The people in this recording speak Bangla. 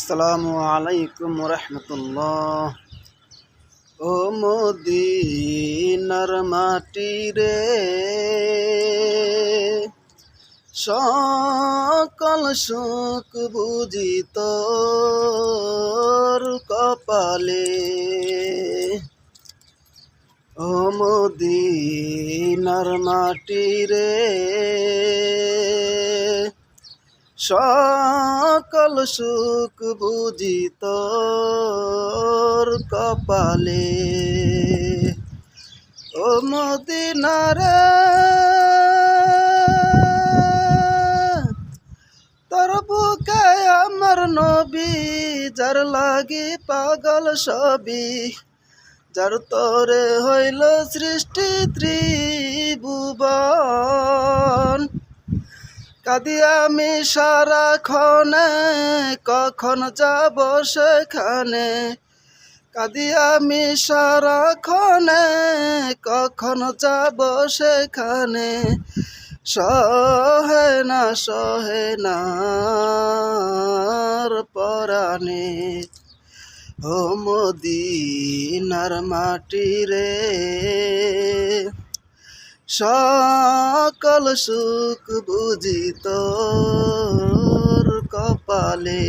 আসসালামু আলাইকুম রহমতুল্লাহ। ও মদিনার মাটি রে, সকল সুখ বুঝি তোর কপালে। ও মদিনার মাটি রে, সকল সুখ বুঝি তোর কপালে। ও মদিনারে, তোর বুকে আমার নবী, যার লাগি পাগল সবই, যার তরে হইল সৃষ্টি ত্রিভুবন। কাঁদি আমি সারাক্ষণে, কখন যাব সেখানে। কাঁদি আমি সারাক্ষণে, কখন যাব সেখানে। সহে না পরাণে। ও মদিনার মাটি রে, সকল সুখ বুঝি তোর কপালে।